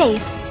safe.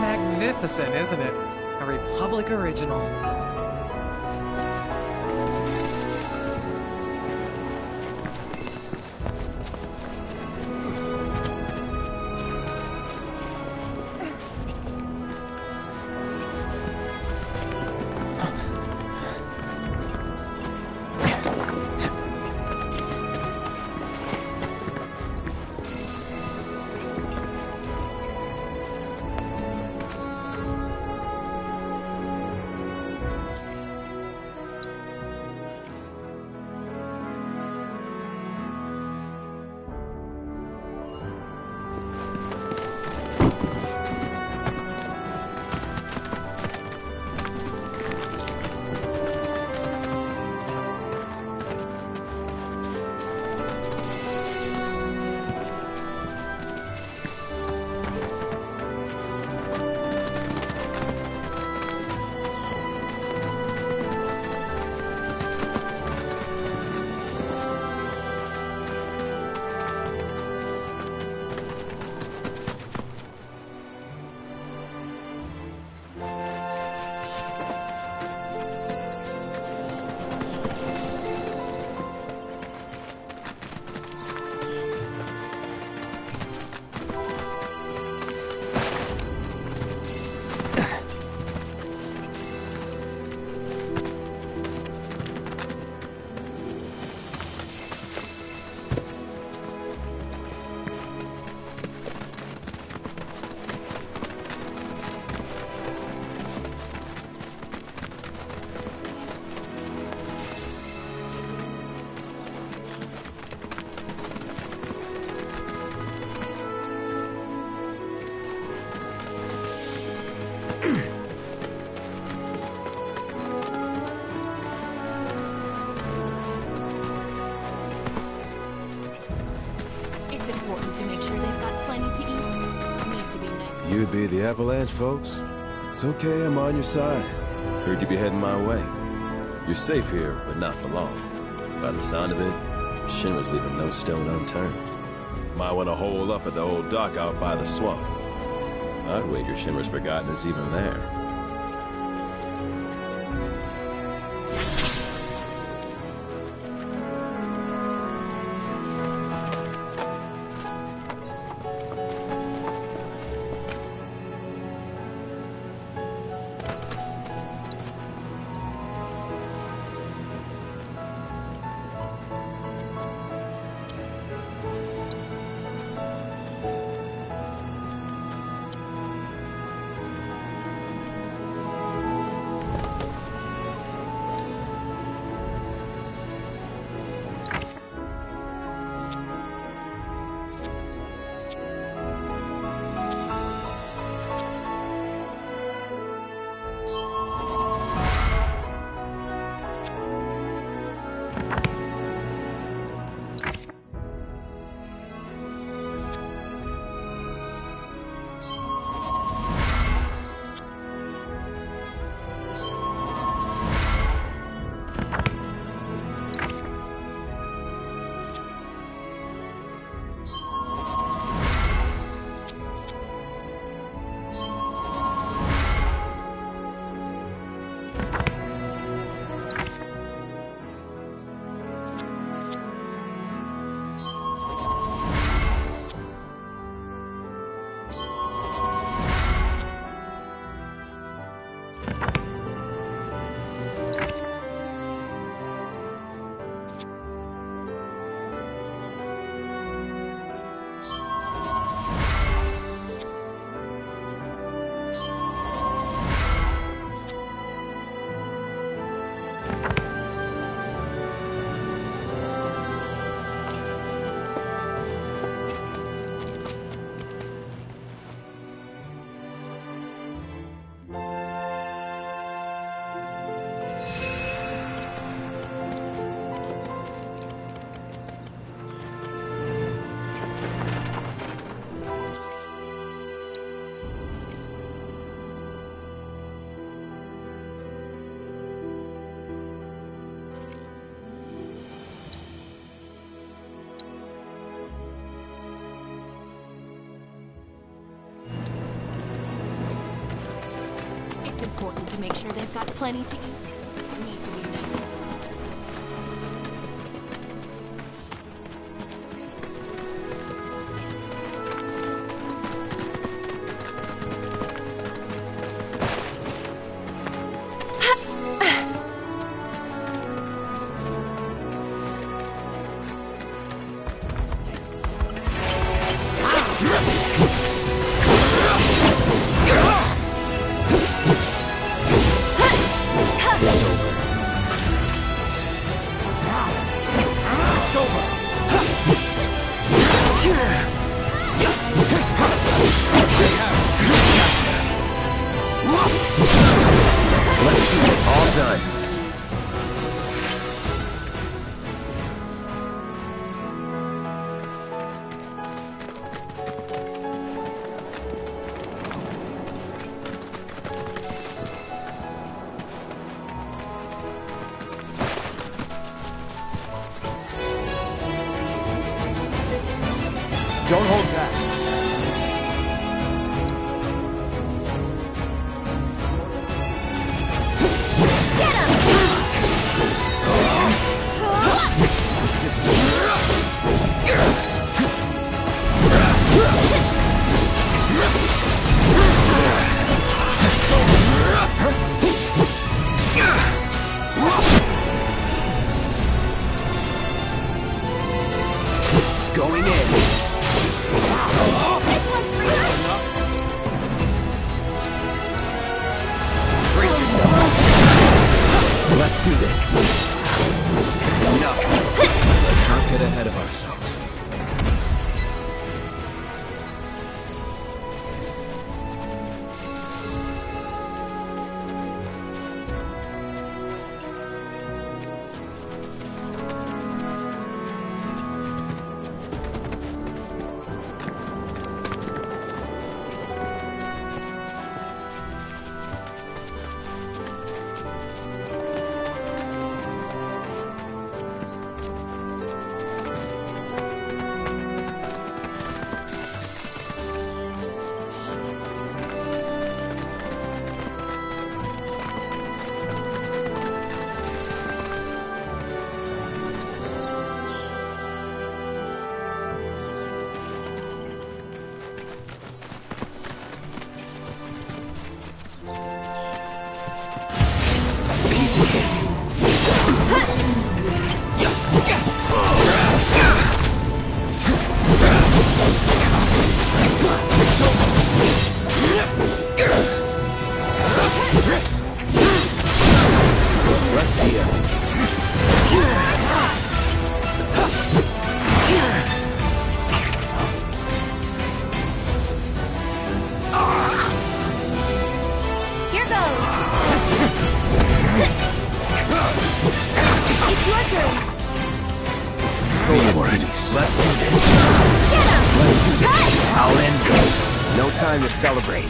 Magnificent, isn't it? A Republic original. It's important to make sure they've got plenty to eat. Need to be nice. You be the Avalanche, folks? It's okay, I'm on your side. Heard you be heading my way. You're safe here, but not for long. By the sound of it, Shinra's leaving no stone unturned. Might want to hole up at the old dock out by the swamp. I'd wager Shinra's forgotten it's even there. It's important to make sure they've got plenty to eat. Need to be nice. Don't hold back. Going in. Here goes. It's your turn. Go for it. Let's do this. Get him. Let's do this. Cut. I'll end this. No time to celebrate.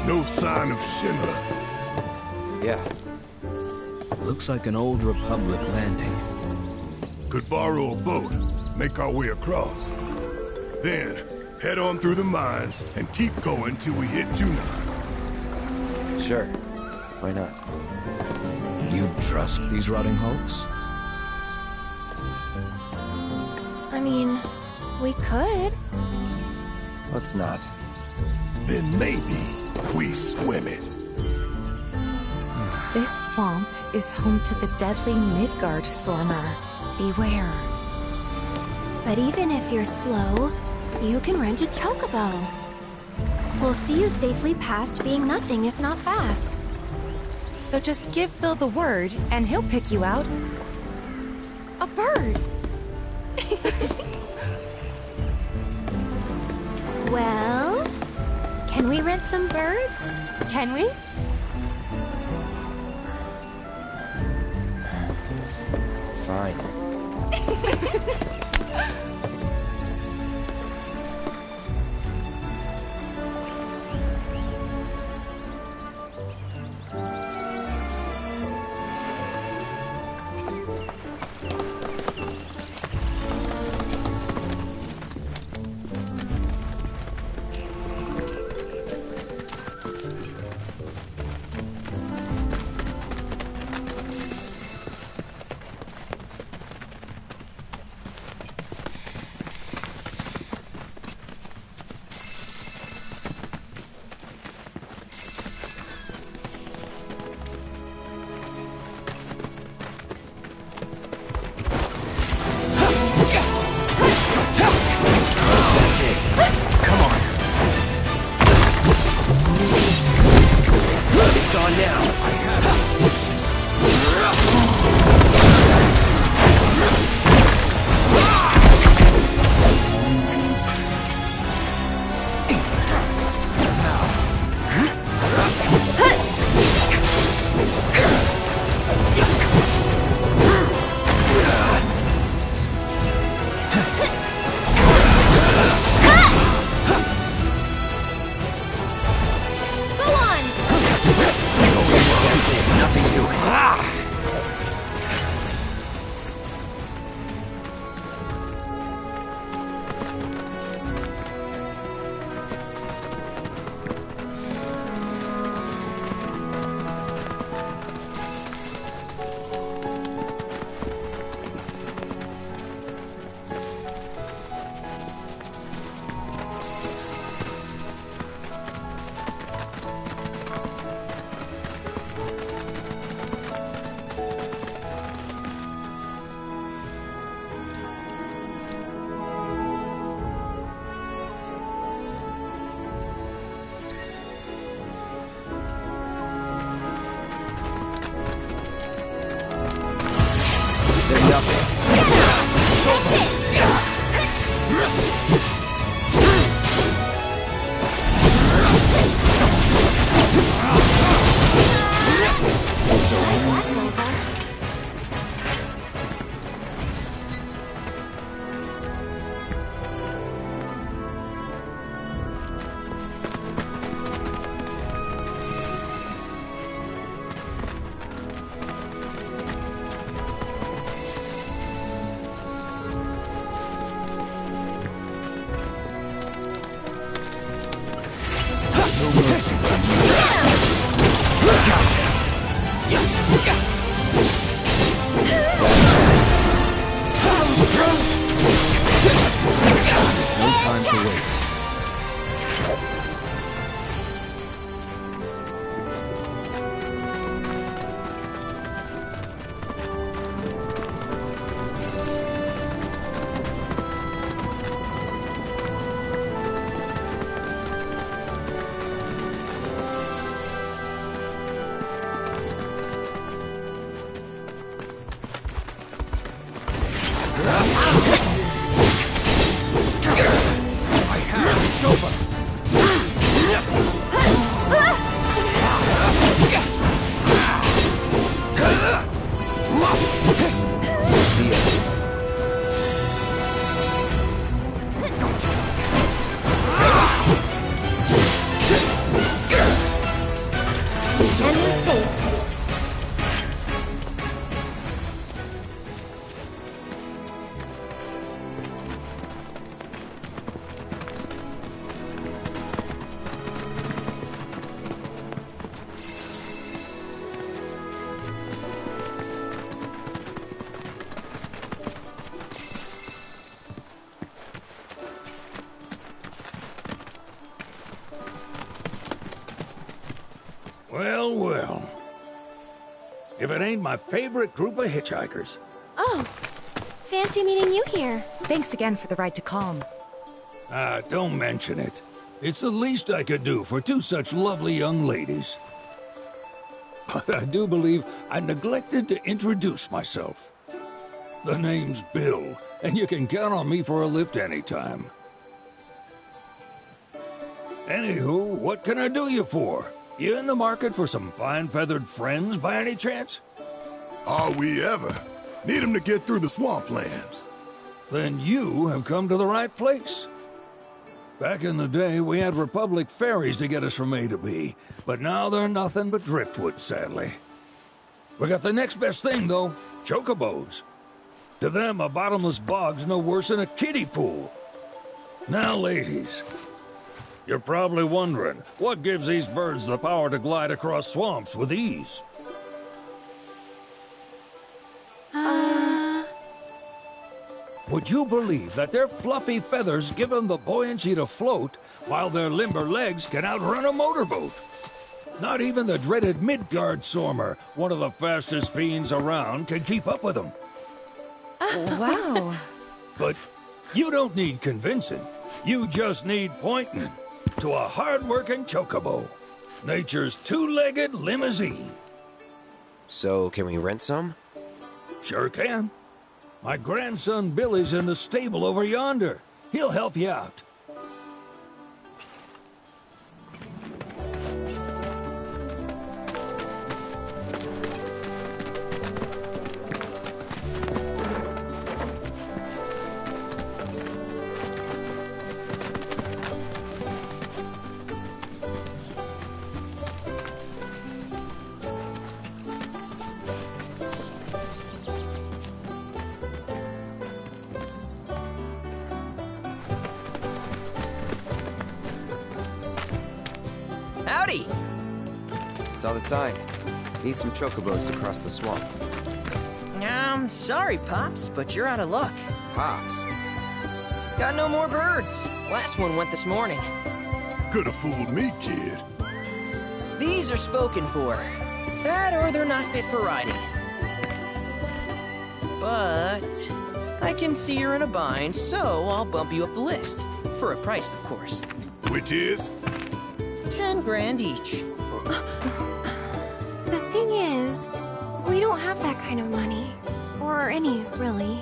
No sign of Shinra. Yeah. Looks like an old Republic landing. Could borrow a boat, make our way across. Then, head on through the mines and keep going till we hit Junon. Sure. Why not? You trust these rotting hulks? I mean, we could. Let's not. Then maybe we swim it. This swamp is home to the deadly Midgard Sormer. Beware. But even if you're slow, you can rent a chocobo. We'll see you safely past being nothing if not fast. So just give Bill the word, and he'll pick you out. A bird! Well, can we rent some birds? Can we? Fine. if it ain't my favorite group of hitchhikers. Oh, fancy meeting you here. Thanks again for the ride to Calm. Don't mention it. It's the least I could do for two such lovely young ladies. But I do believe I neglected to introduce myself. The name's Bill, and you can count on me for a lift anytime. Anywho, what can I do you for? You in the market for some fine-feathered friends by any chance? Are we ever? Need 'em to get through the swamplands. Then you have come to the right place. Back in the day, we had Republic ferries to get us from A to B, but now they're nothing but driftwood, sadly. We got the next best thing, though, chocobos. To them, a bottomless bog's no worse than a kiddie pool. Now, ladies, you're probably wondering, what gives these birds the power to glide across swamps with ease? Would you believe that their fluffy feathers give them the buoyancy to float, while their limber legs can outrun a motorboat? Not even the dreaded Midgard Sormer, one of the fastest fiends around, can keep up with them. Wow. But you don't need convincing. You just need pointing to a hard-working chocobo. Nature's two-legged limousine. So, can we rent some? Sure can. My grandson Billy's in the stable over yonder. He'll help you out. Howdy! Saw the sign. Need some chocobos to cross the swamp. Sorry, Pops, but you're out of luck. Pops. Got no more birds. Last one went this morning. Could've fooled me, kid. These are spoken for. That or they're not fit for riding. But I can see you're in a bind, so I'll bump you up the list. For a price, of course. Which is? 10 grand each. The thing is, we don't have that kind of money. Or any, really.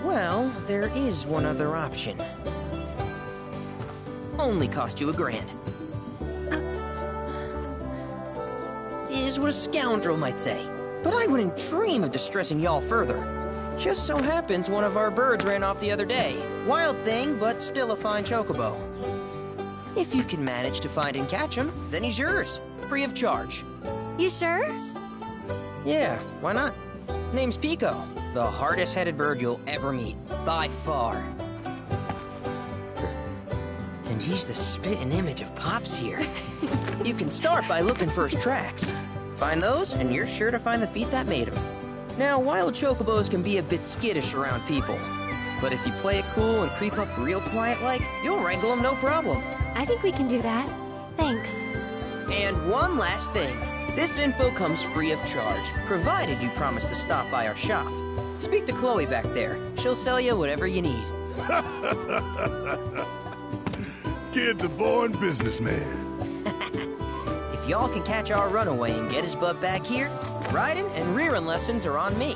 Well, there is one other option. Only cost you $1,000. Is what a scoundrel might say. But I wouldn't dream of distressing y'all further. Just so happens one of our birds ran off the other day. Wild thing, but still a fine chocobo. If you can manage to find and catch him, then he's yours. Free of charge. You sure? Yeah, why not? Name's Pico. The hardest-headed bird you'll ever meet. By far. And he's the spitting image of Pops here. You can start by looking for his tracks. Find those, and you're sure to find the feet that made him. Now, wild chocobos can be a bit skittish around people. But if you play it cool and creep up real quiet-like, you'll wrangle them no problem. I think we can do that. Thanks. And one last thing. This info comes free of charge, provided you promise to stop by our shop. Speak to Chloe back there. She'll sell you whatever you need. Kid's a born businessman. If y'all can catch our runaway and get his butt back here, riding and rearing lessons are on me.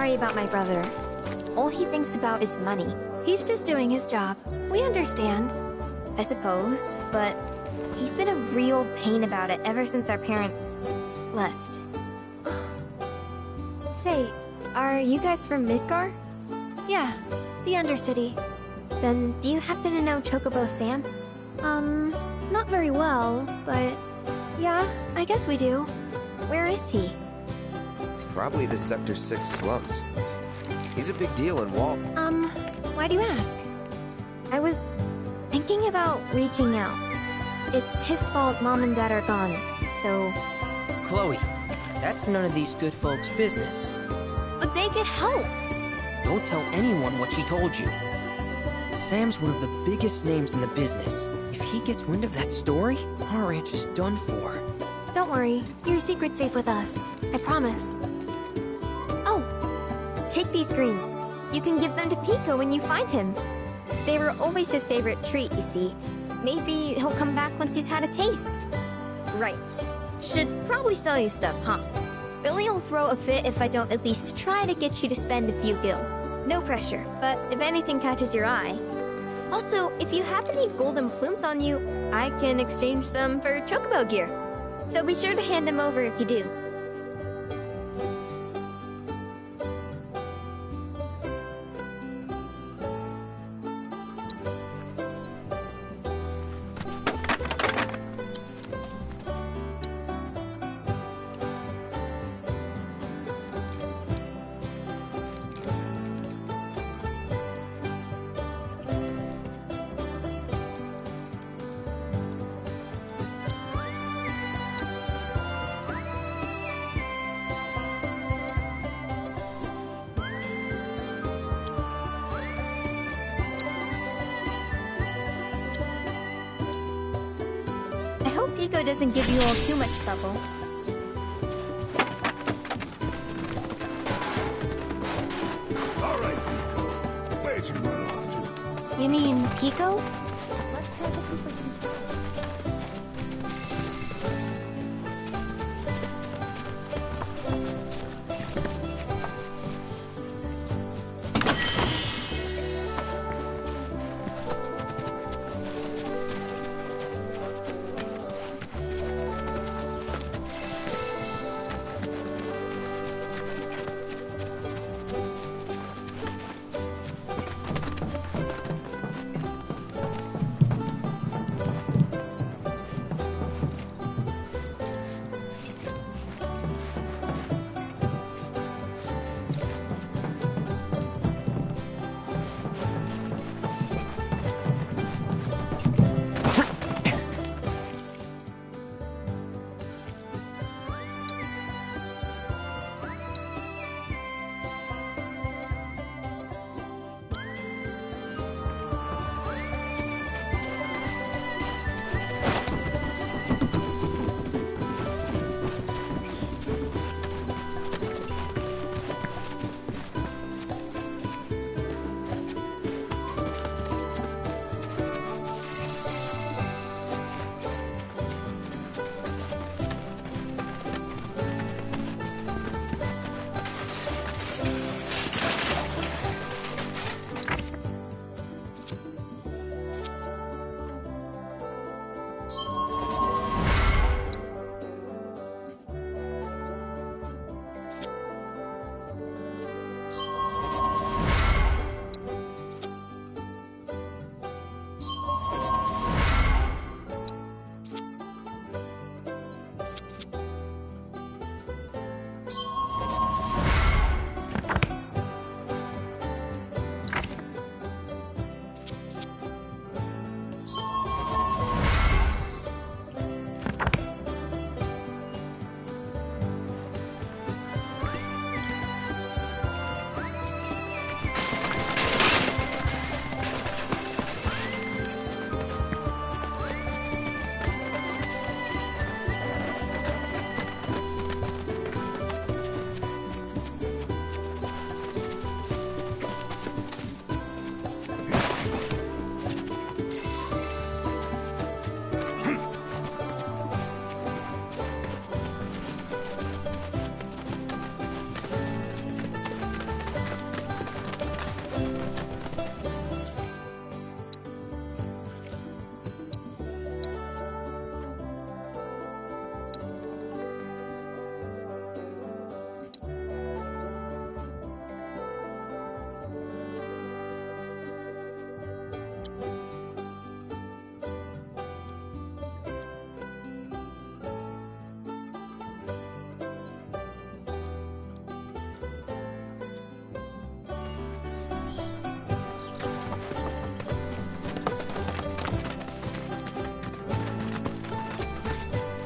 worry about my brother. All he thinks about is money. He's just doing his job. We understand. I suppose, but he's been a real pain about it ever since our parents left. Say, are you guys from Midgar? Yeah, the Undercity. Then do you happen to know Chocobo Sam? Not very well, but yeah, I guess we do. Where is he? Probably the Sector 6 slums. He's a big deal in Walt. Why do you ask? I was thinking about reaching out. It's his fault Mom and Dad are gone, so... Chloe, that's none of these good folks' business. But they get help! Don't tell anyone what she told you. Sam's one of the biggest names in the business. If he gets wind of that story, our ranch is done for. Don't worry, your secret's safe with us. I promise. Oh! Take these greens. You can give them to Pico when you find him. They were always his favorite treat, you see. Maybe he'll come back once he's had a taste. Right. Should probably sell you stuff, huh? Billy will throw a fit if I don't at least try to get you to spend a few gil. No pressure, but if anything catches your eye. Also, if you have any golden plumes on you, I can exchange them for chocobo gear. So be sure to hand them over if you do. Pico doesn't give you all too much trouble. All right, Pico. Where'd you run off to? You mean Pico?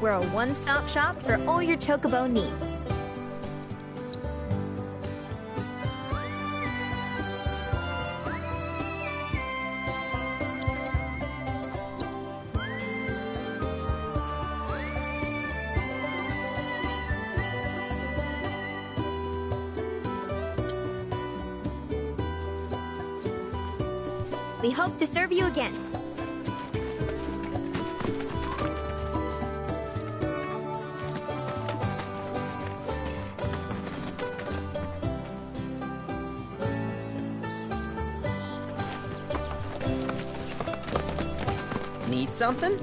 We're a one-stop shop for all your chocobo needs. We hope to serve you again. Need something?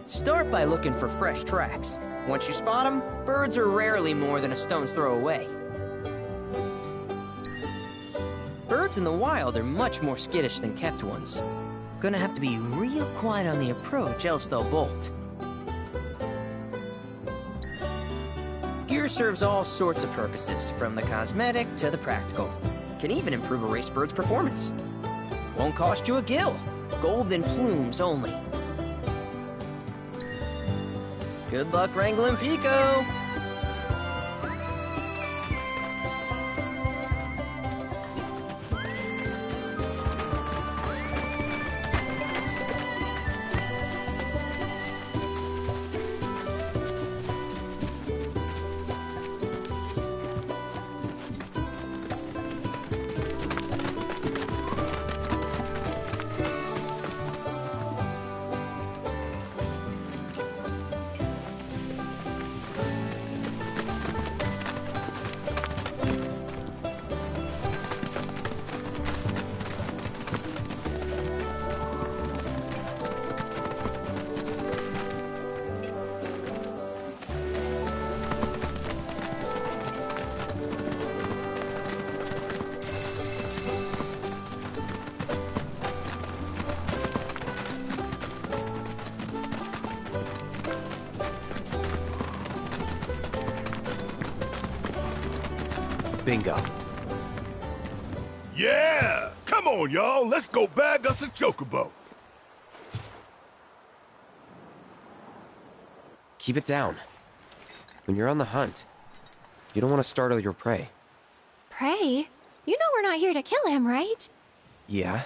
Start by looking for fresh tracks. Once you spot them, birds are rarely more than a stone's throw away. Birds in the wild are much more skittish than kept ones. Gonna have to be real quiet on the approach, else they'll bolt. Gear serves all sorts of purposes, from the cosmetic to the practical. Can even improve a race bird's performance. Won't cost you a gill. Golden plumes only. Good luck wrangling Pico! Bingo. Yeah! Come on, y'all. Let's go bag us a chocobo. Keep it down. When you're on the hunt, you don't want to startle your prey. Prey? You know we're not here to kill him, right? Yeah?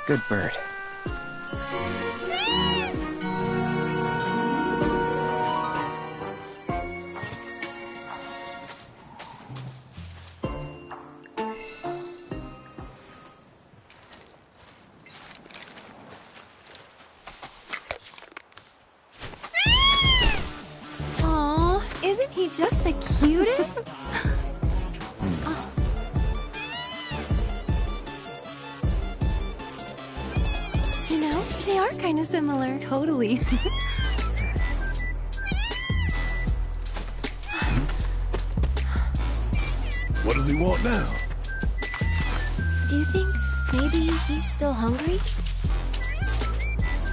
Good bird. Aw, isn't he just the cutest? You know, they are kind of similar. Totally. What does he want now? Do you think maybe he's still hungry?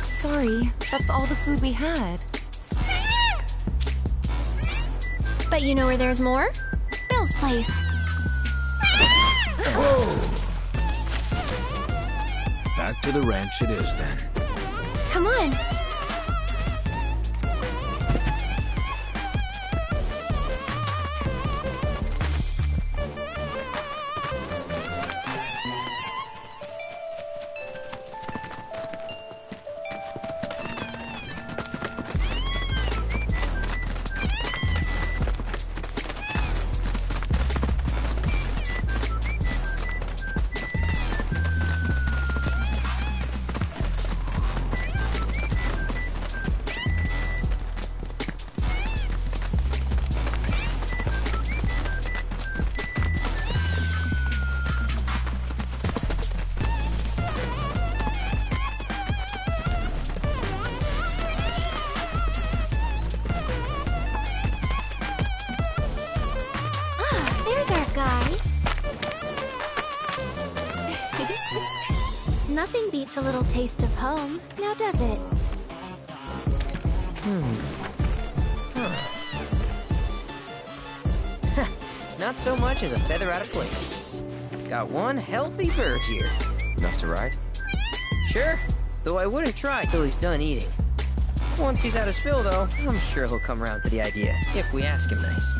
Sorry, that's all the food we had. But you know where there's more? Bill's place. Back to the ranch it is then. Come on. There's our guy. Nothing beats a little taste of home, now does it? Not so much as a feather out of place. Got one healthy bird here. Enough to ride? Sure, though I wouldn't try till he's done eating. Once he's had his fill, though, I'm sure he'll come around to the idea, if we ask him nice.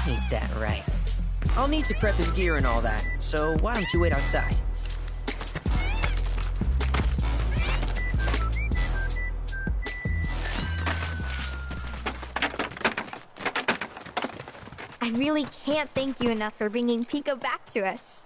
Ain't that right? I'll need to prep his gear and all that, so why don't you wait outside? I really can't thank you enough for bringing Pico back to us.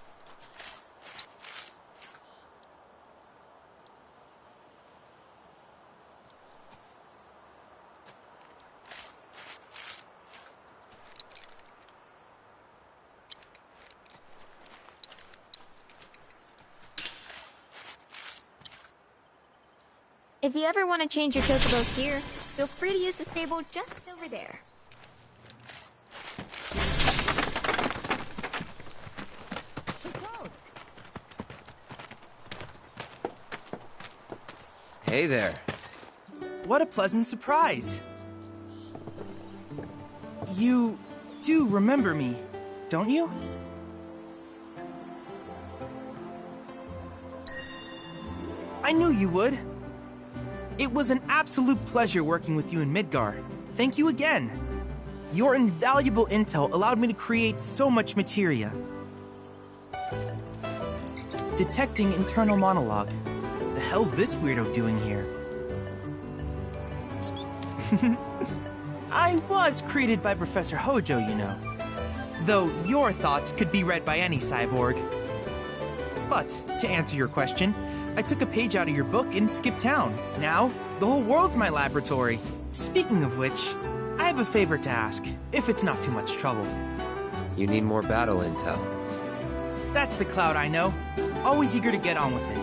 If you ever want to change your Chocobo's gear, feel free to use the stable just over there. Hey there. What a pleasant surprise. You do remember me, don't you? I knew you would. It was an absolute pleasure working with you in Midgar. Thank you again. Your invaluable intel allowed me to create so much materia. Detecting internal monologue. The hell's this weirdo doing here? I was created by Professor Hojo, you know. Though your thoughts could be read by any cyborg. But, to answer your question, I took a page out of your book and skipped town. Now, the whole world's my laboratory. Speaking of which, I have a favor to ask, if it's not too much trouble. You need more battle intel. That's the Cloud I know. Always eager to get on with it.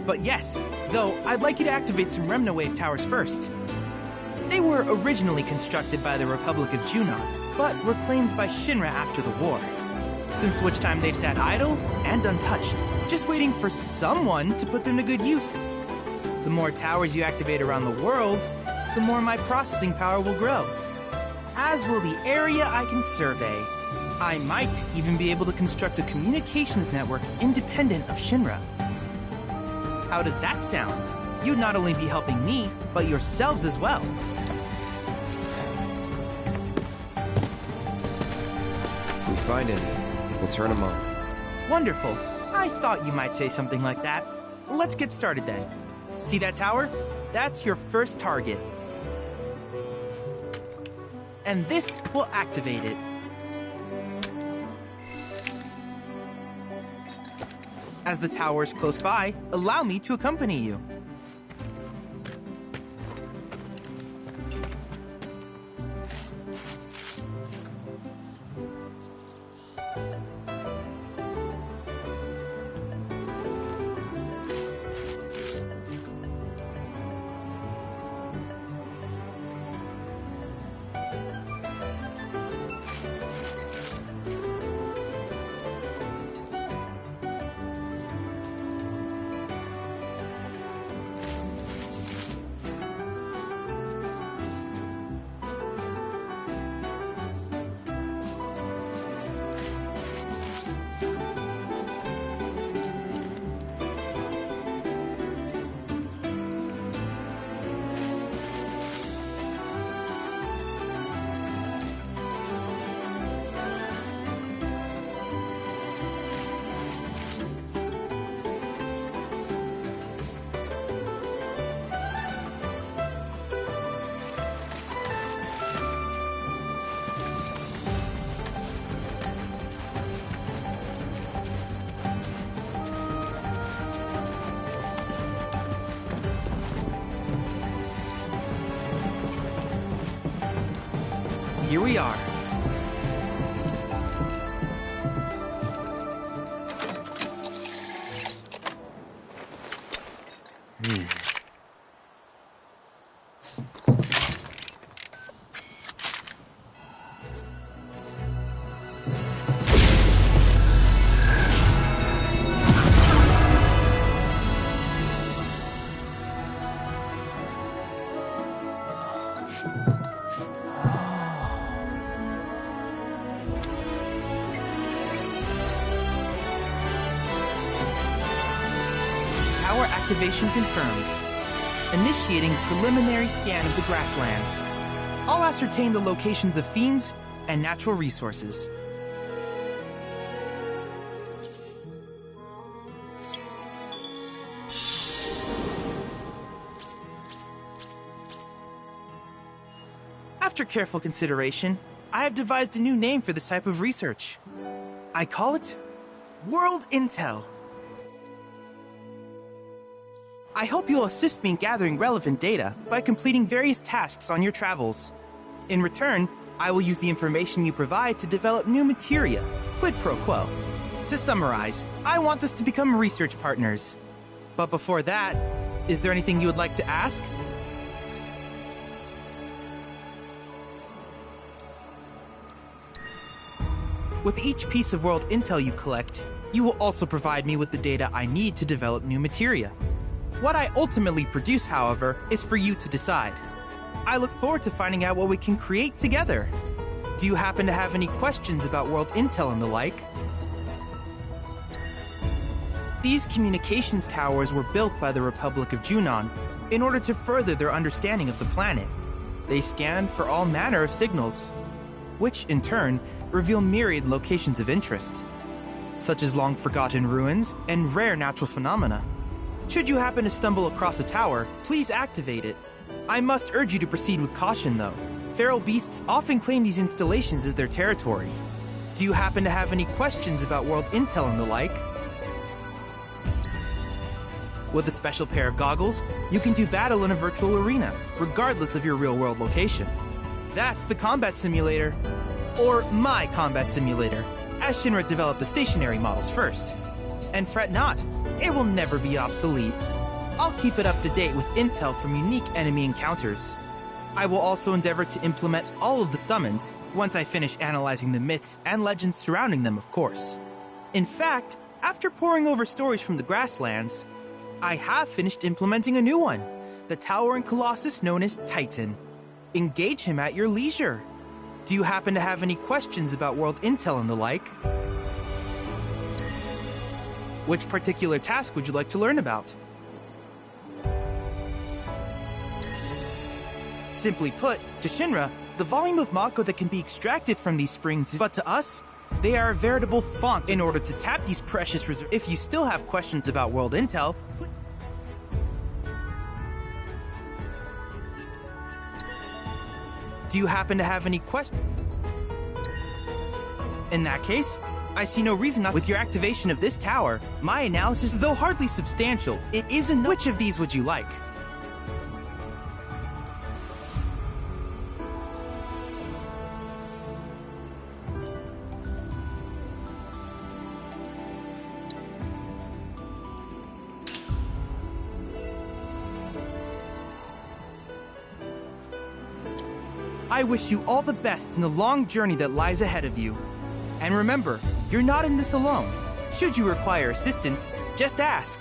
But yes, though, I'd like you to activate some Remnawave towers first. They were originally constructed by the Republic of Junon, but were claimed by Shinra after the war. Since which time they've sat idle and untouched, just waiting for someone to put them to good use. The more towers you activate around the world, the more my processing power will grow. As will the area I can survey. I might even be able to construct a communications network independent of Shinra. How does that sound? You'd not only be helping me, but yourselves as well. If we find any, we'll turn them on. Wonderful. I thought you might say something like that. Let's get started then. See that tower? That's your first target. And this will activate it. As the tower is close by, allow me to accompany you. Here we are. Tower activation confirmed. Initiating preliminary scan of the grasslands. I'll ascertain the locations of fiends and natural resources. After careful consideration, I have devised a new name for this type of research. I call it World Intel. I hope you'll assist me in gathering relevant data by completing various tasks on your travels. In return, I will use the information you provide to develop new materia, quid pro quo. To summarize, I want us to become research partners. But before that, is there anything you would like to ask? With each piece of world intel you collect, you will also provide me with the data I need to develop new materia. What I ultimately produce, however, is for you to decide. I look forward to finding out what we can create together. Do you happen to have any questions about world intel and the like? These communications towers were built by the Republic of Junon in order to further their understanding of the planet. They scan for all manner of signals, which in turn reveal myriad locations of interest, such as long-forgotten ruins and rare natural phenomena. Should you happen to stumble across a tower, please activate it. I must urge you to proceed with caution, though. Feral beasts often claim these installations as their territory. Do you happen to have any questions about world intel and the like? With a special pair of goggles, you can do battle in a virtual arena, regardless of your real-world location. That's the combat simulator. Or my combat simulator, as Shinra developed the stationary models first. And fret not, it will never be obsolete. I'll keep it up to date with intel from unique enemy encounters. I will also endeavor to implement all of the summons, once I finish analyzing the myths and legends surrounding them, of course. In fact, after poring over stories from the grasslands, I have finished implementing a new one, the towering colossus known as Titan. Engage him at your leisure. Do you happen to have any questions about world intel and the like? Which particular task would you like to learn about? Simply put, to Shinra, the volume of Mako that can be extracted from these springs is, but to us, They are a veritable font. In order to tap these precious reserves, if you still have questions about world intel, do you happen to have any questions? In that case, I see no reason not. With your activation of this tower, my analysis, though hardly substantial, it is enough. Which of these would you like? I wish you all the best in the long journey that lies ahead of you. And remember, you're not in this alone. Should you require assistance, just ask.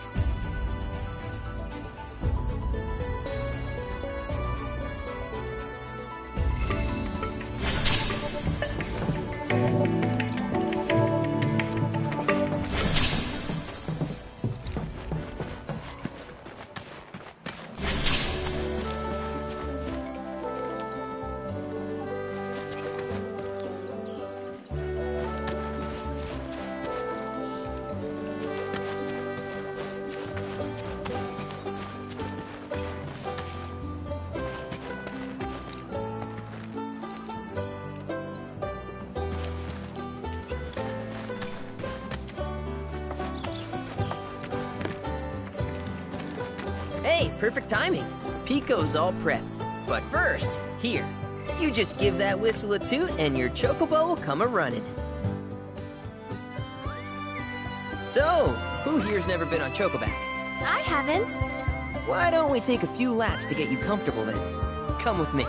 Hey, perfect timing. Pico's all prepped. But first, here, you just give that whistle a toot and your chocobo will come a-running. So, who here's never been on Chocoback? I haven't. Why don't we take a few laps to get you comfortable then? Come with me.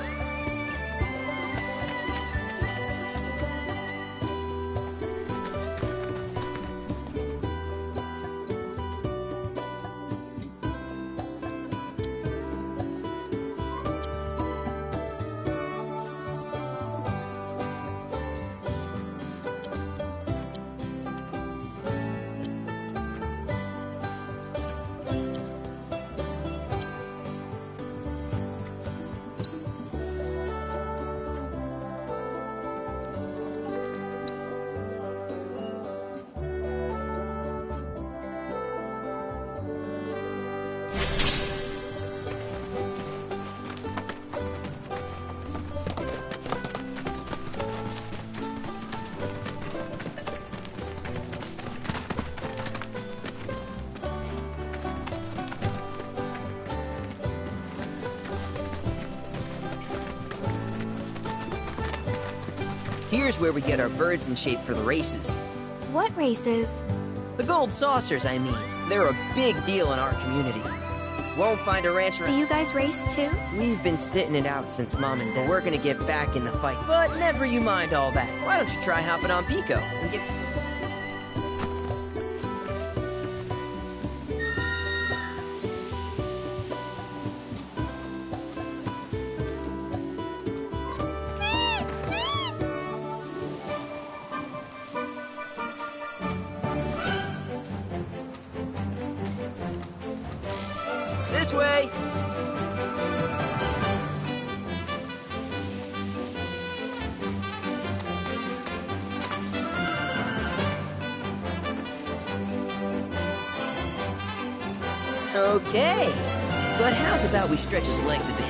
Here's where we get our birds in shape for the races. What races? The gold saucers, I mean. They're a big deal in our community. Won't find a ranch So you guys race too? We've been sitting it out since Mom and Dad. We're gonna get back in the fight. But never you mind all that. Why don't you try hopping on Pico and get... This way! Okay, but how's about we stretch his legs a bit?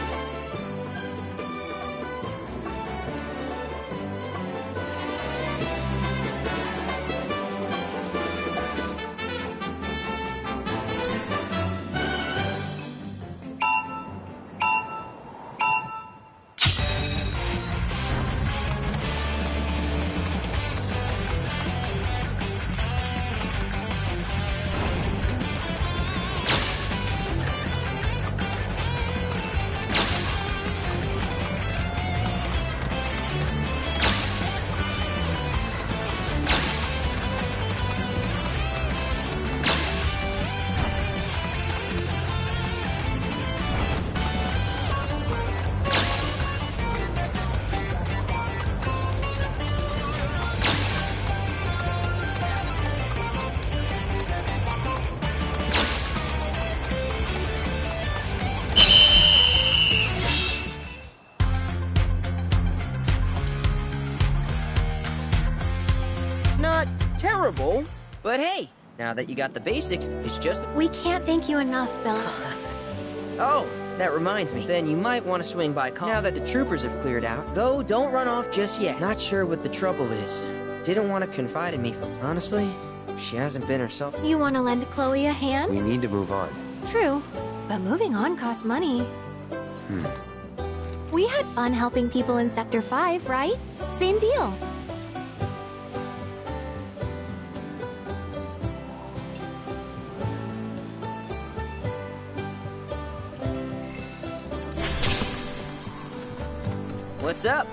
terrible, but hey, now that you got the basics, it's just... We can't thank you enough, Bill. Oh, that reminds me. Then you might want to swing by now that the troopers have cleared out. Though, don't run off just yet. Not sure what the trouble is. Didn't want to confide in me for... Honestly, she hasn't been herself. You want to lend Chloe a hand? We need to move on. True, but moving on costs money. We had fun helping people in Sector 5, right? Same deal. What's up?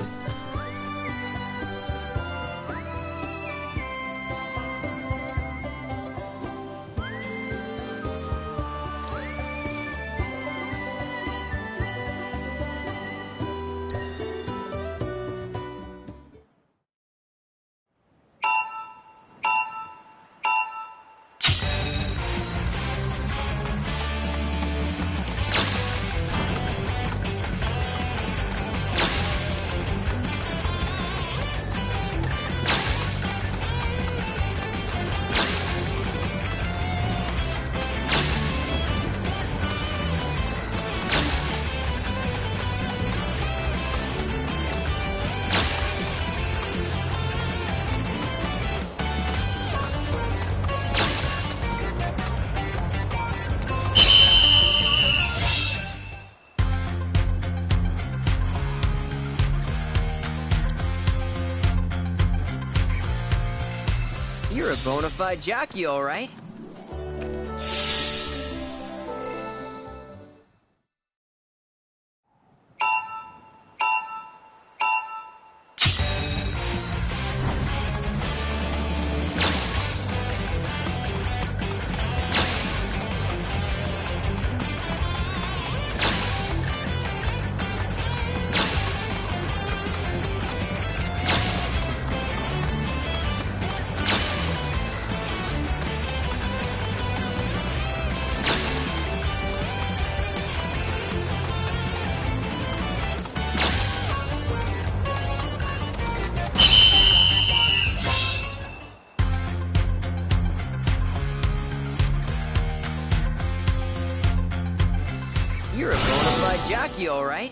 You're a bona fide jockey, all right. You're a bona fide jockey, all right.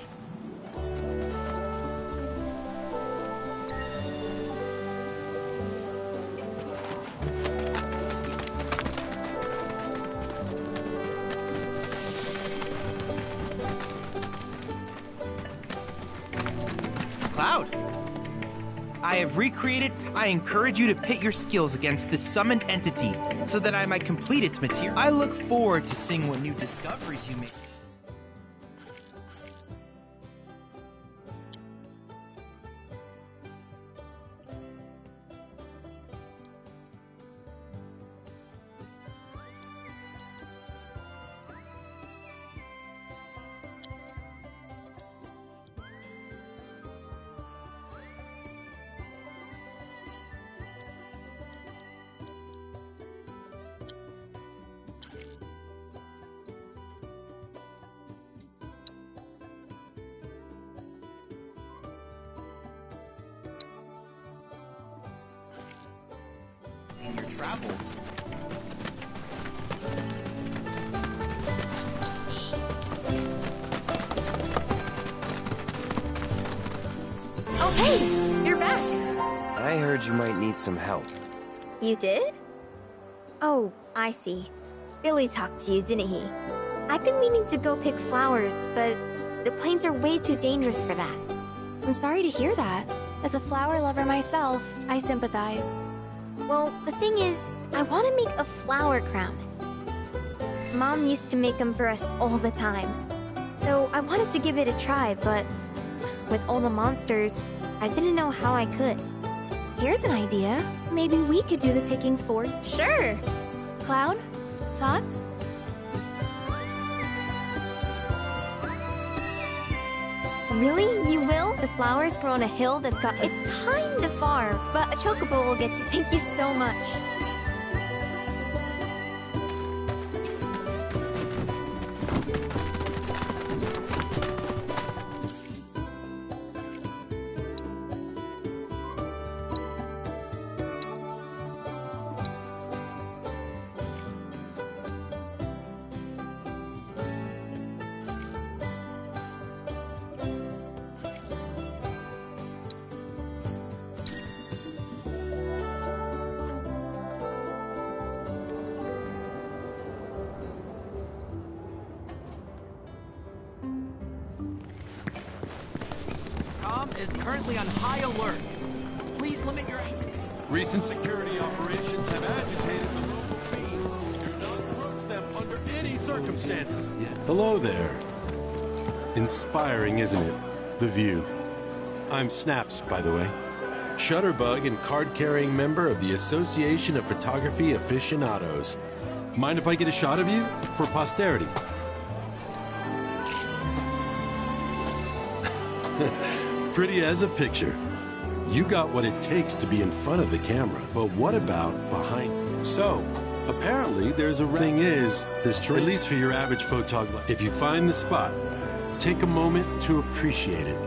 Cloud! I have recreated. I encourage you to pit your skills against this summoned entity so that I might complete its material. I look forward to seeing what new discoveries you make. In your travels. Oh, hey! You're back! I heard you might need some help. You did? Oh, I see. Billy talked to you, didn't he? I've been meaning to go pick flowers, but the plains are way too dangerous for that. I'm sorry to hear that. As a flower lover myself, I sympathize. Well, the thing is, I want to make a flower crown. Mom used to make them for us all the time. So I wanted to give it a try, but with all the monsters, I didn't know how I could. Here's an idea. Maybe we could do the picking for you. Sure! Cloud, thoughts? Really? You will? The flowers grow on a hill that's got... It's kinda far, but a chocobo will get you. Thank you so much. comm is currently on high alert. Please limit your... Recent security operations have agitated the local fiends. Do not approach them under any circumstances. Hello there. Inspiring, isn't it? The view. I'm Snaps, by the way. Shutterbug and card-carrying member of the Association of Photography Aficionados. Mind if I get a shot of you? For posterity. Pretty as a picture. You got what it takes to be in front of the camera, but what about behind? So, apparently there's a thing is, this at least for your average photog, if you find the spot, take a moment to appreciate it.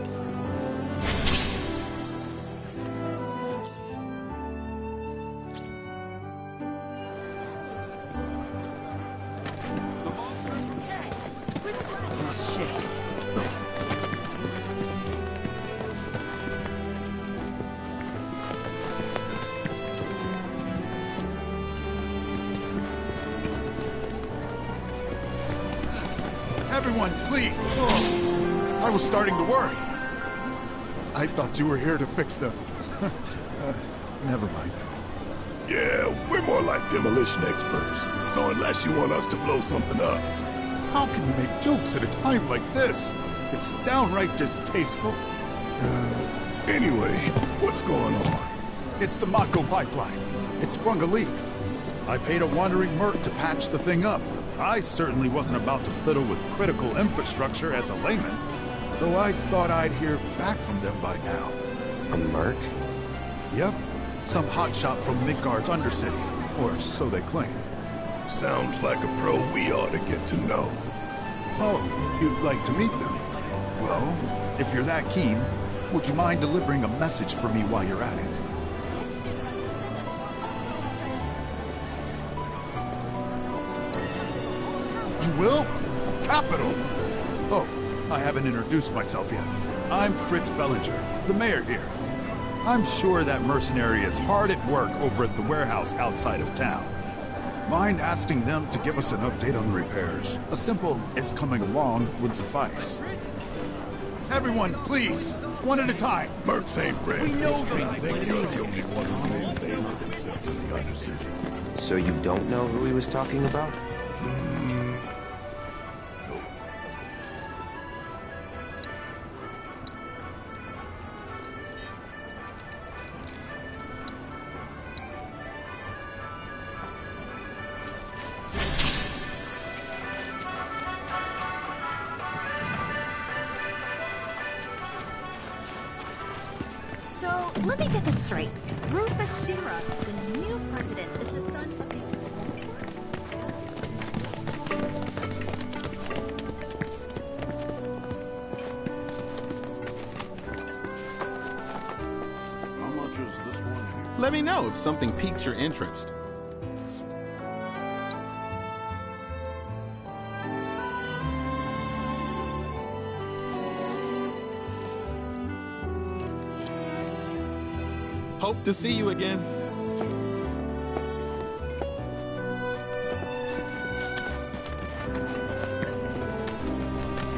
Everyone, please! Oh, I was starting to worry. I thought you were here to fix the... never mind. Yeah, we're more like demolition experts. So unless you want us to blow something up... How can you make jokes at a time like this? It's downright distasteful. Anyway, what's going on? It's the Mako pipeline. It sprung a leak. I paid a wandering merc to patch the thing up. I certainly wasn't about to fiddle with critical infrastructure as a layman, though I thought I'd hear back from them by now. A merc? Yep. Some hotshot from Midgard's Undercity, or so they claim. Sounds like a pro we ought to get to know. Oh, you'd like to meet them? Well, if you're that keen, would you mind delivering a message for me while you're at it? You will? Capital! Oh, I haven't introduced myself yet. I'm Fritz Bellinger, the mayor here. I'm sure that mercenary is hard at work over at the warehouse outside of town. Mind asking them to give us an update on the repairs? A simple, it's coming along, would suffice. Everyone, please, one at a time. Mercs ain't brand. We know that. Think you're the only one who made things with himself in the Undercity. So you don't know who he was talking about? So, let me get this straight. Rufus Shinra, the new president, is the son of the... How much is this one here? Let me know if something piques your interest. Hope to see you again.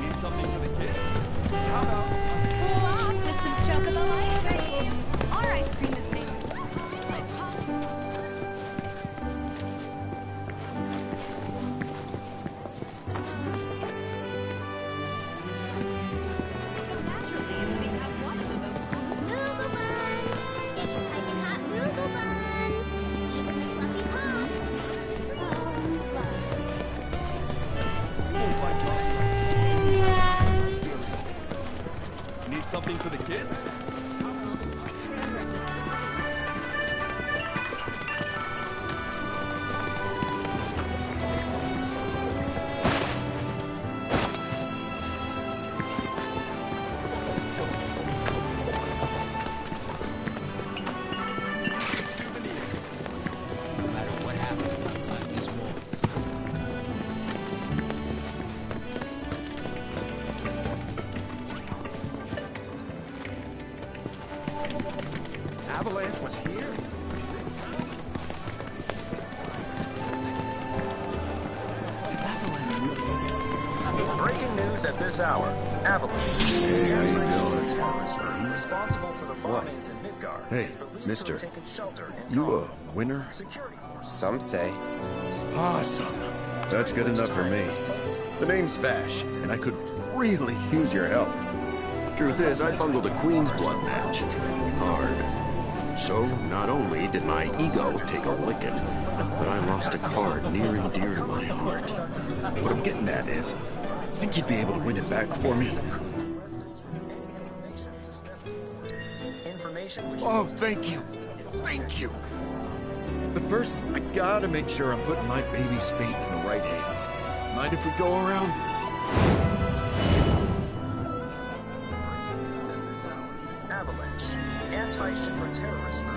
Need something for the kids? Cool off with some chocolate ice cream. Our ice cream is made. So naturally, it's become one of the most Moogle buns! Get your piping hot Moogle buns! Eat the fluffy pops! Need something for the kids? No matter what happens outside these walls. Avalanche was here? Breaking news at this hour. Avalanche. Hey, how you doing? Hey, mister. You a winner? Some say. Awesome. That's good enough for me. The name's Vash, and I could really use your help. Truth is, I bungled a Queen's Blood match. Hard. So, not only did my ego take a licking, but I lost a card near and dear to my heart. What I'm getting at is, think you'd be able to win it back for me? Oh, thank you. Thank you. But first, I gotta make sure I'm putting my baby's fate in the right hands. Mind if we go around? Avalanche, anti-shipper terrorist group.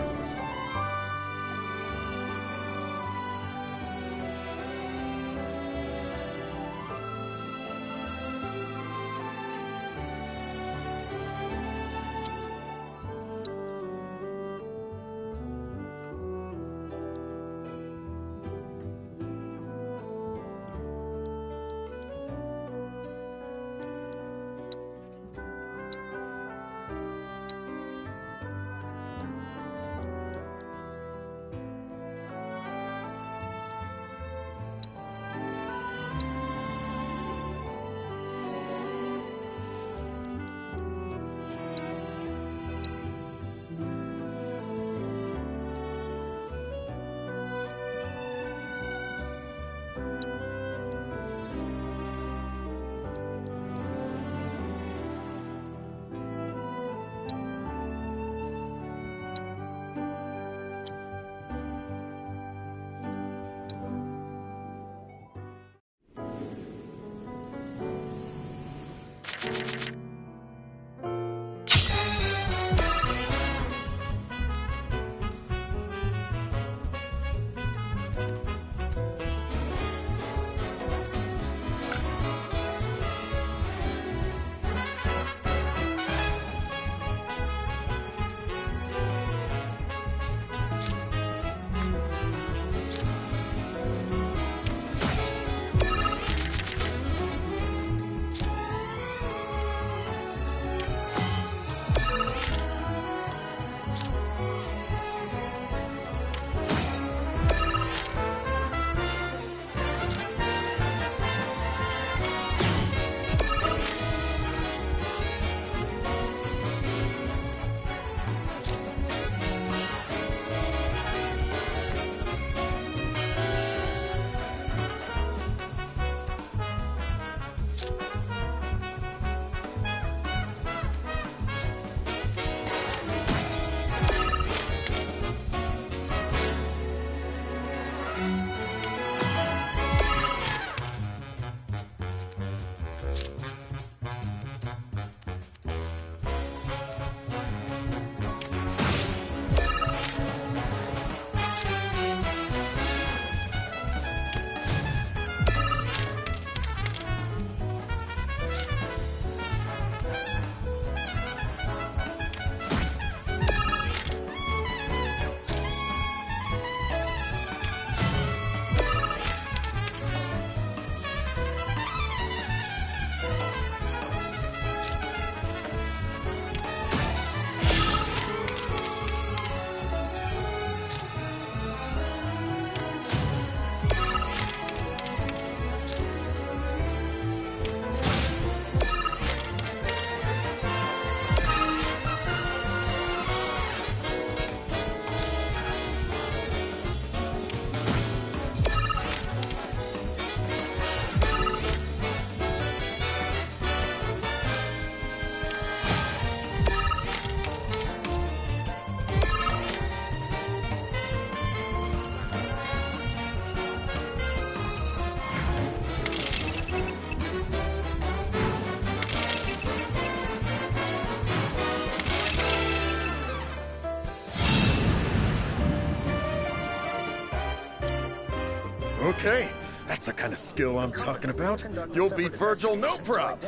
Okay, that's the kind of skill I'm talking about. You'll beat Virgil, no prob.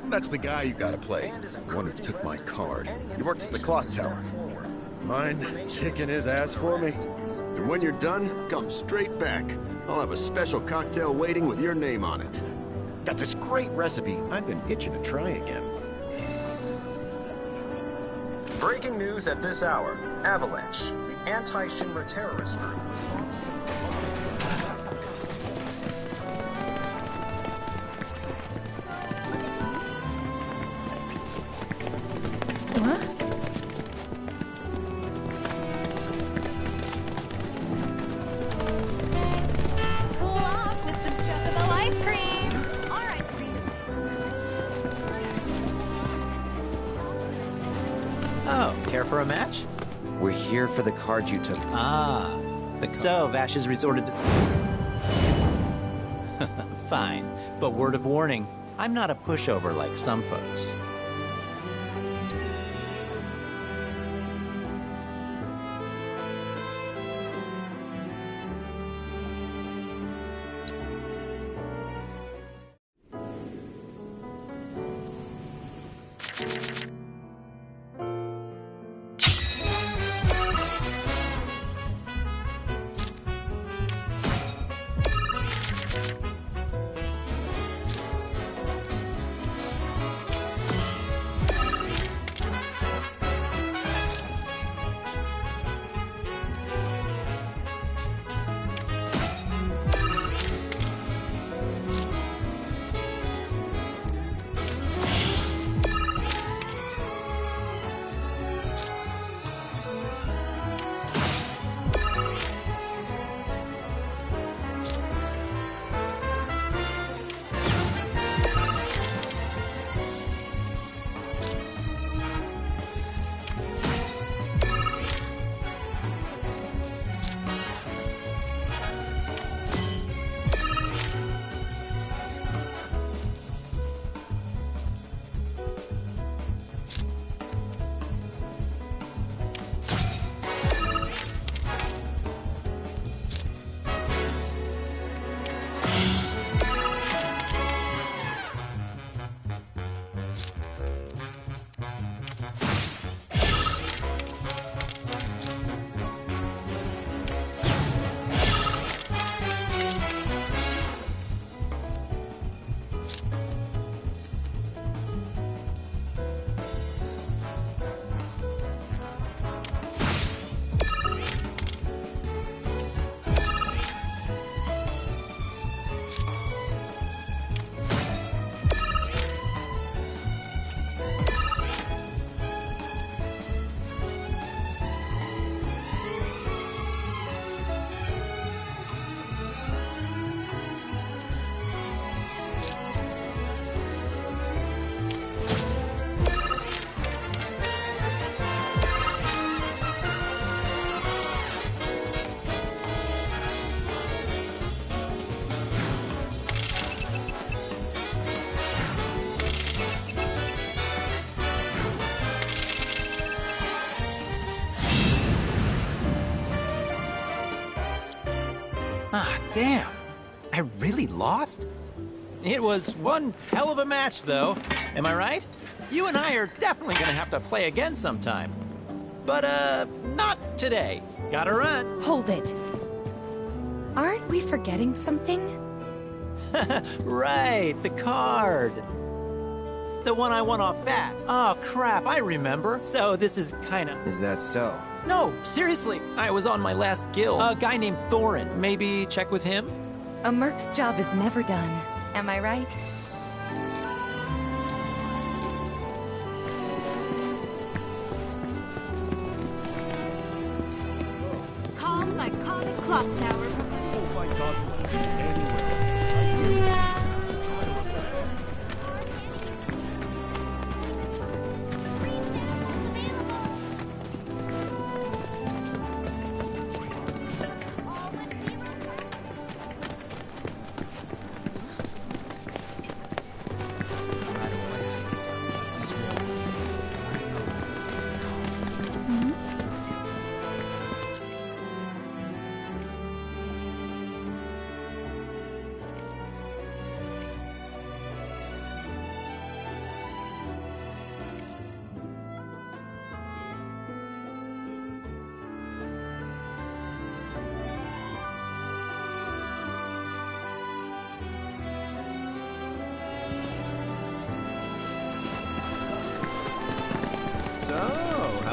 That's the guy you gotta play. The one who took my card. He works at the clock tower. Mind kicking his ass for me? And when you're done, come straight back. I'll have a special cocktail waiting with your name on it. Got this great recipe I've been itching to try again. Breaking news at this hour. Avalanche, the anti-Shinra terrorist group responsible Cool off with some chocolate ice cream. All right, Oh, care for a match? We're here for the card you took. Ah, so Vash has resorted to... Fine, but word of warning, I'm not a pushover like some folks. Ah, damn. I really lost? It was one hell of a match, though. Am I right? You and I are definitely gonna have to play again sometime. But, not today. Gotta run. Hold it. Aren't we forgetting something? Right, the card. The one I won off Fat. Oh, crap, I remember. So this is kinda... Is that so? No, seriously. I was on my last guild. A guy named Thorin. Maybe check with him? A merc's job is never done. Am I right? Calm's iconic clock tower. Oh my god, he's anywhere.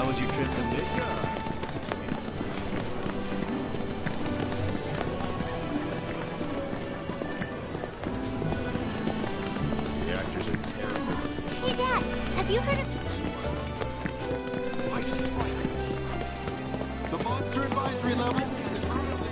How was your trip to Midgard? The actors are terrible. Hey, Dad, have you heard of... The monster advisory level is currently...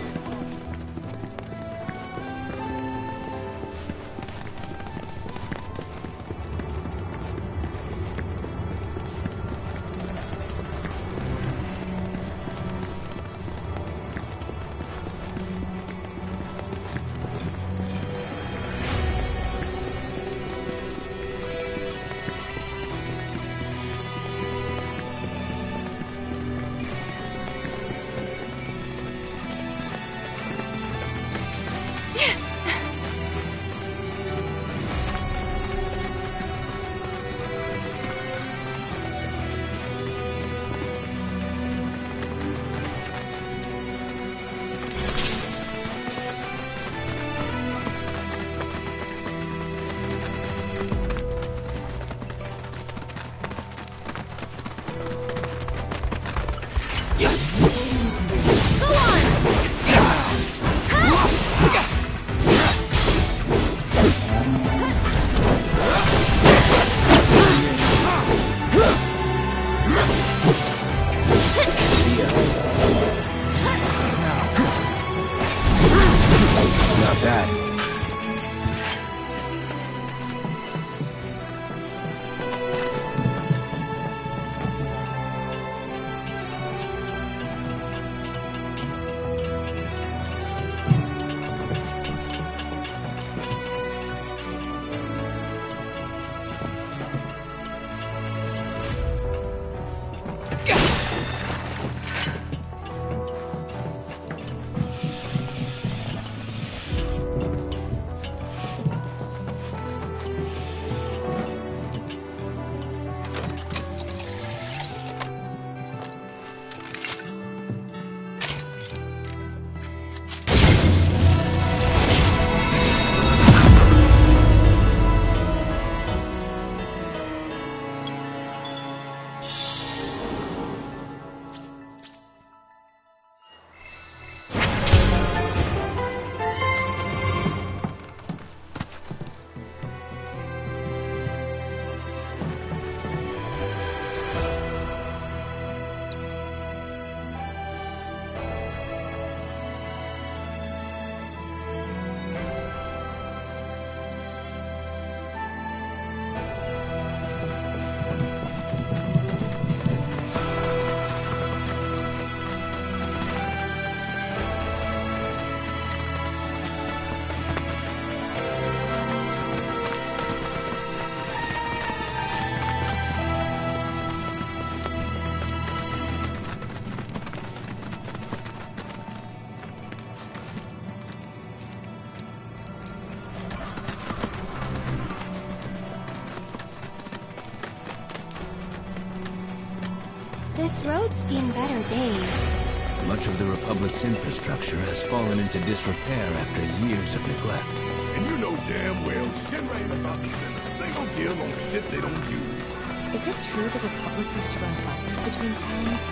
This road's seen better days. Much of the Republic's infrastructure has fallen into disrepair after years of neglect. And you know damn well Shinra ain't about to spend a single gil on shit they don't use. Is it true the Republic used to run buses between towns?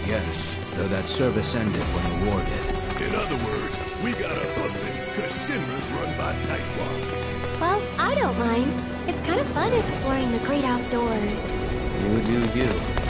Yes, though that service ended when the war did. In other words, we gotta hoof it, cause Shinra's run by tightwads. Well, I don't mind. It's kind of fun exploring the great outdoors. You do you.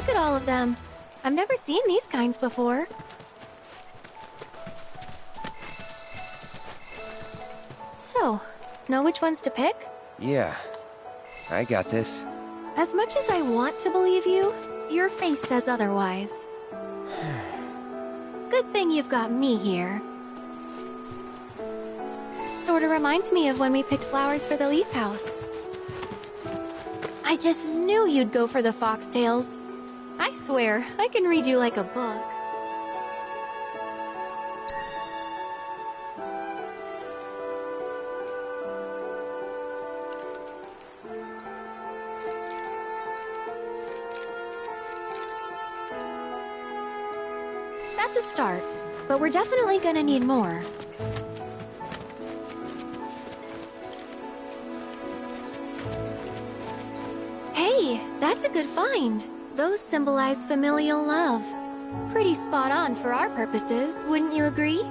Look at all of them. I've never seen these kinds before. So, know which ones to pick? Yeah, I got this. As much as I want to believe you, your face says otherwise. Good thing you've got me here. Sorta reminds me of when we picked flowers for the leaf house. I just knew you'd go for the foxtails. I swear, I can read you like a book. That's a start, but we're definitely gonna need more. Hey, that's a good find. Those symbolize familial love. Pretty spot on for our purposes, wouldn't you agree?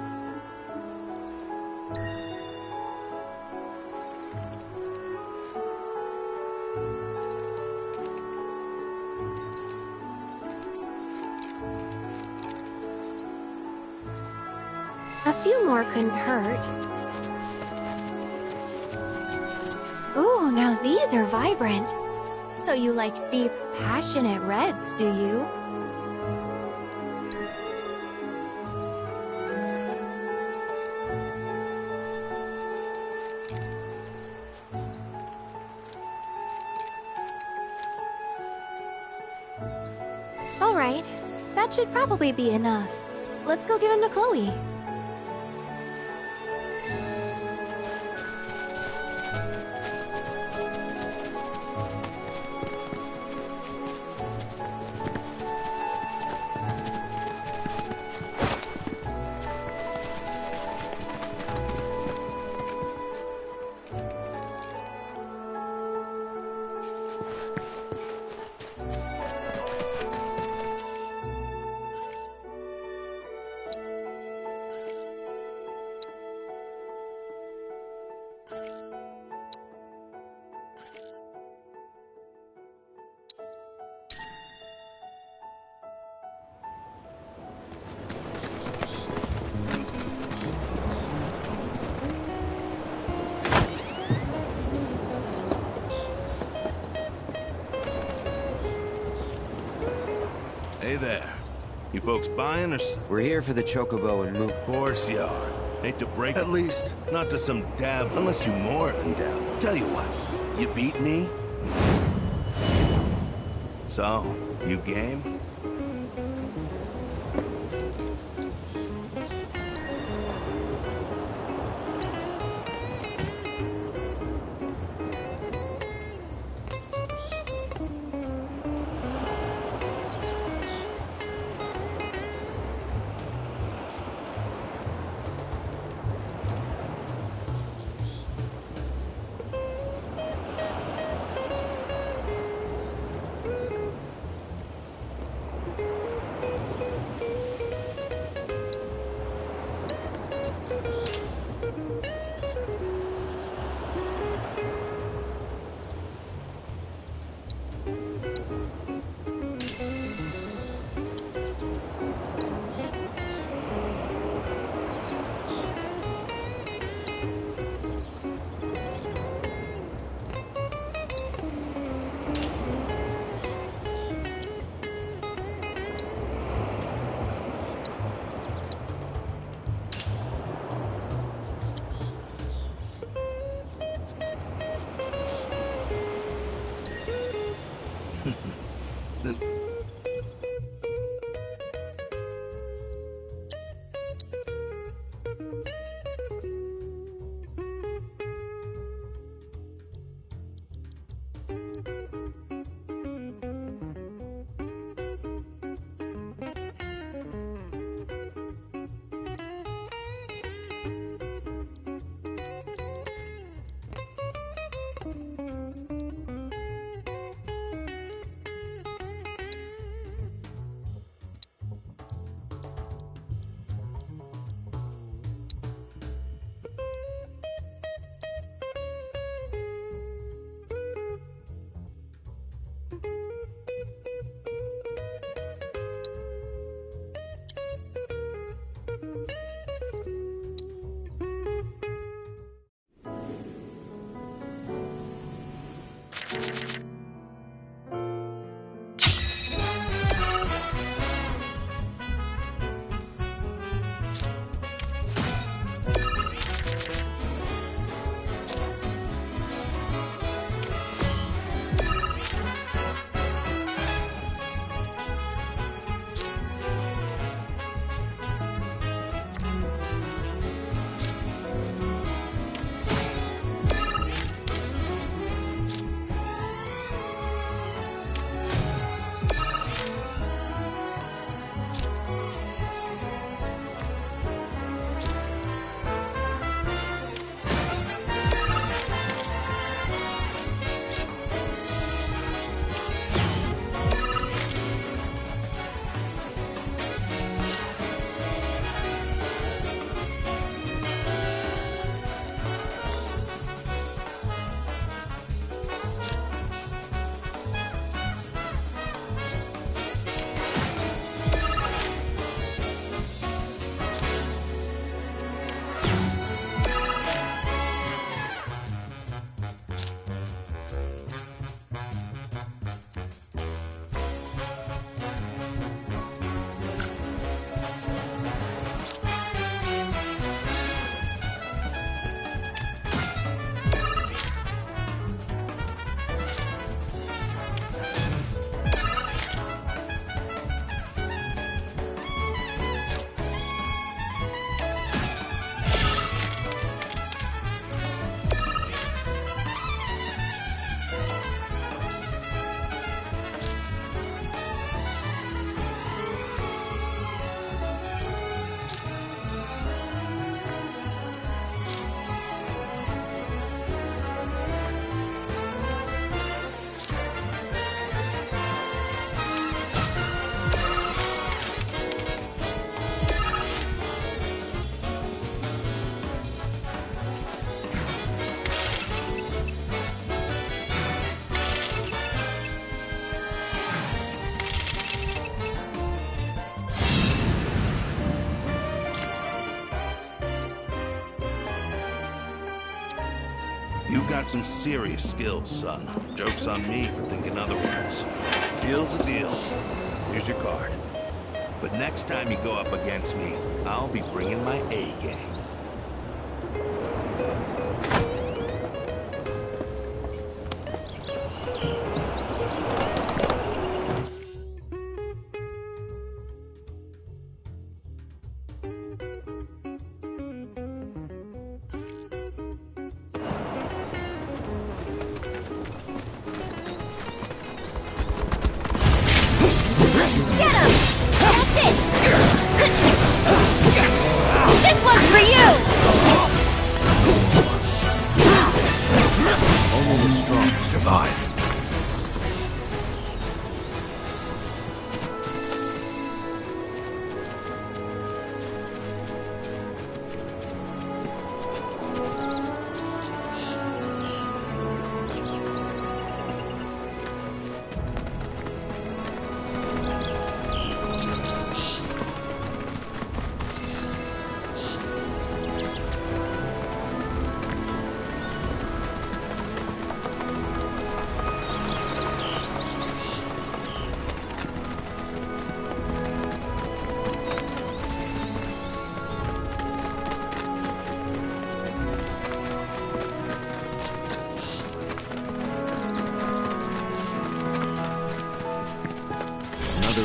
A few more couldn't hurt. Ooh, now these are vibrant. So you like deep, passionate reds, do you? All right, that should probably be enough. Let's go give him to Chloe. Hey there. You folks buying or... We're here for the chocobo and moot. Of course you are. Hate to break... At least, not to some dab, unless you more than dabble. Tell you what, you beat me? So, you game? You've got some serious skills, son. Joke's on me for thinking otherwise. Deal's a deal. Here's your card. But next time you go up against me, I'll be bringing my A game.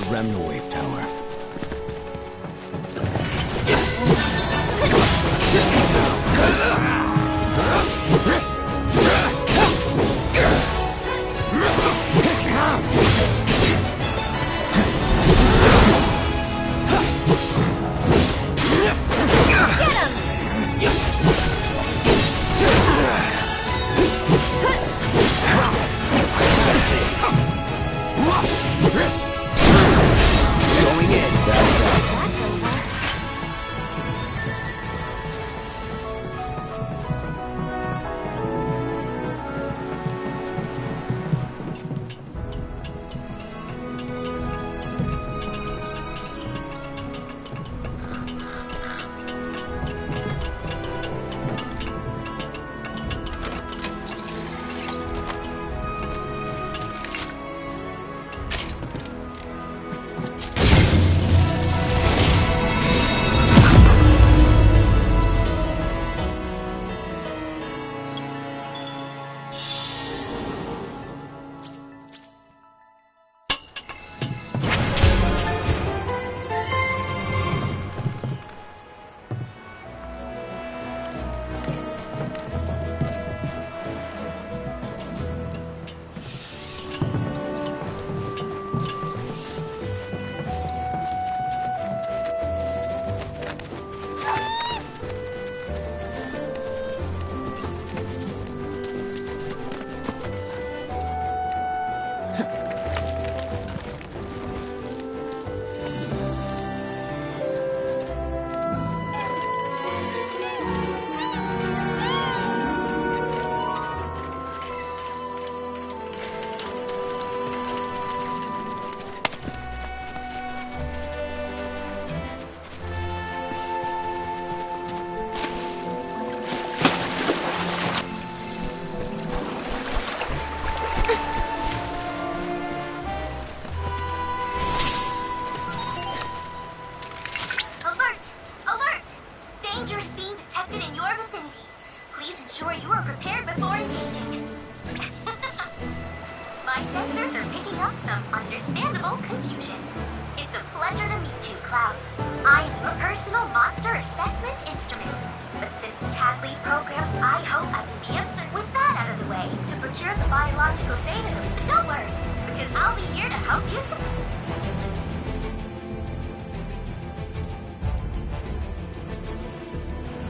Remnant Wave Tower.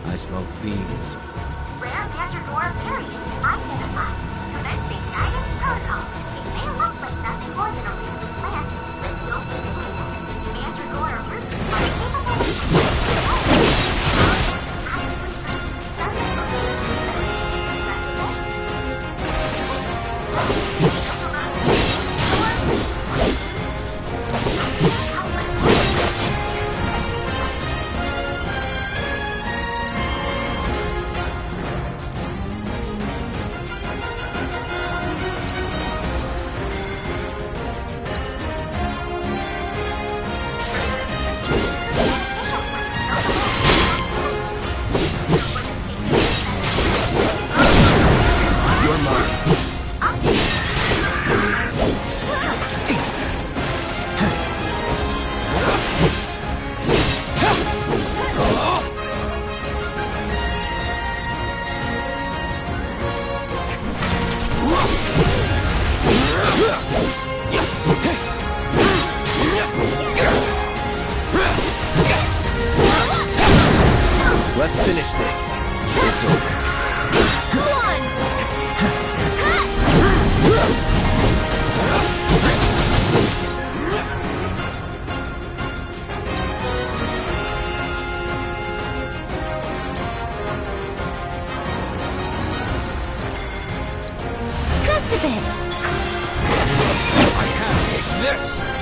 I smell fiends. Rare mandragora variants identified. Commencing guidance protocol. It may look like nothing more than a random plant, but don't be fooled. Mandragora roots are capable of actively boosting certain of it! I can't take this!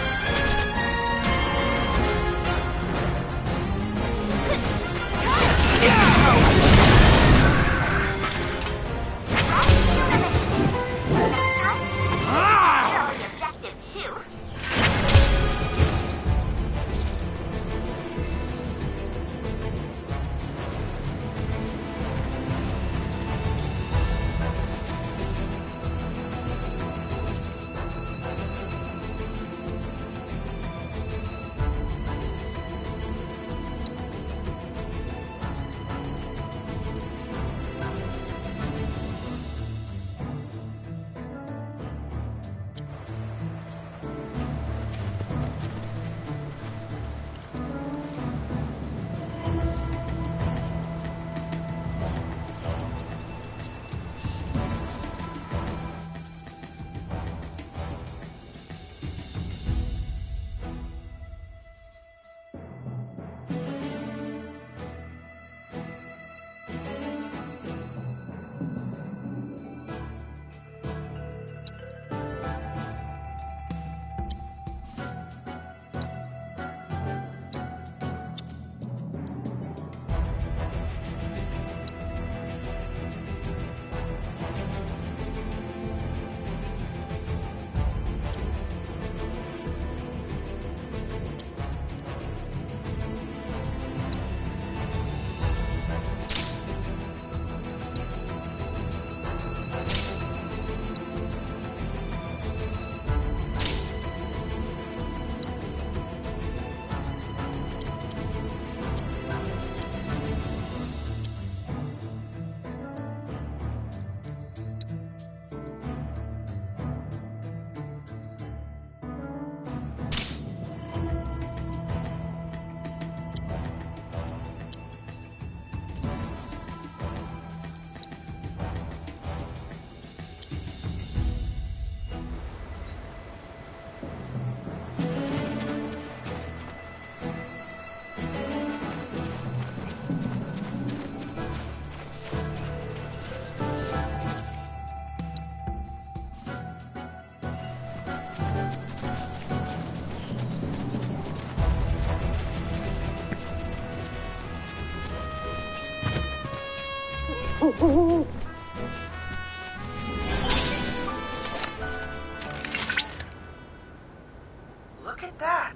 Look at that!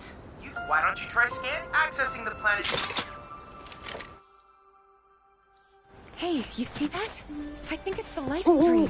Why don't you try accessing the planet? Hey, you see that? I think it's the live stream.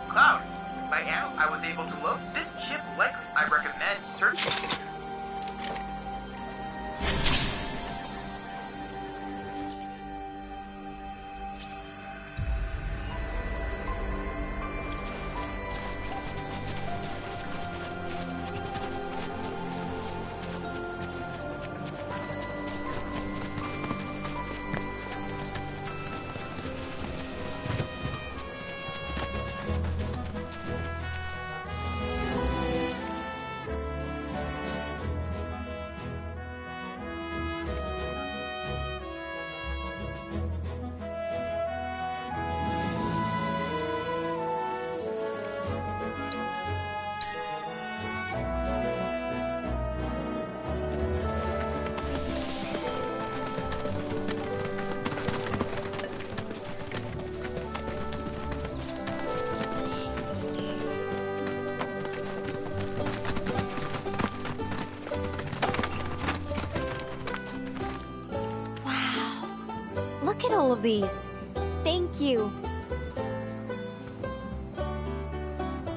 Cloud, by now I was able to load this chip likely. I recommend searching. Look at all of these. Thank you.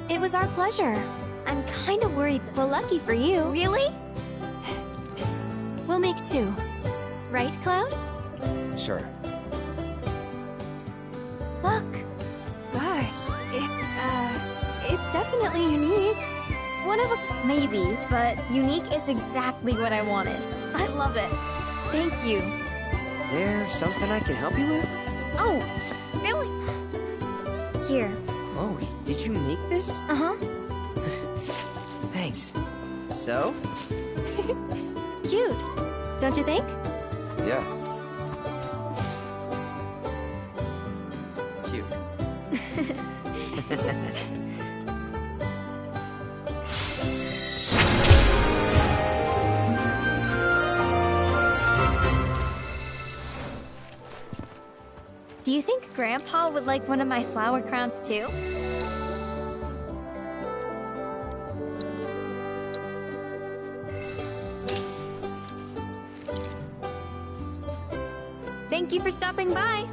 It was our pleasure. I'm kind of worried. Well, lucky for you. Really? We'll make two. Right, Cloud? Sure. Look. Gosh, it's definitely unique. One of a... maybe, but unique is exactly what I wanted. I love it. Thank you. There's something I can help you with? Oh, really? Here. Chloe, did you make this? Uh-huh. Thanks. So? Cute, don't you think? Yeah. Cute. Do you think Grandpa would like one of my flower crowns too? Thank you for stopping by.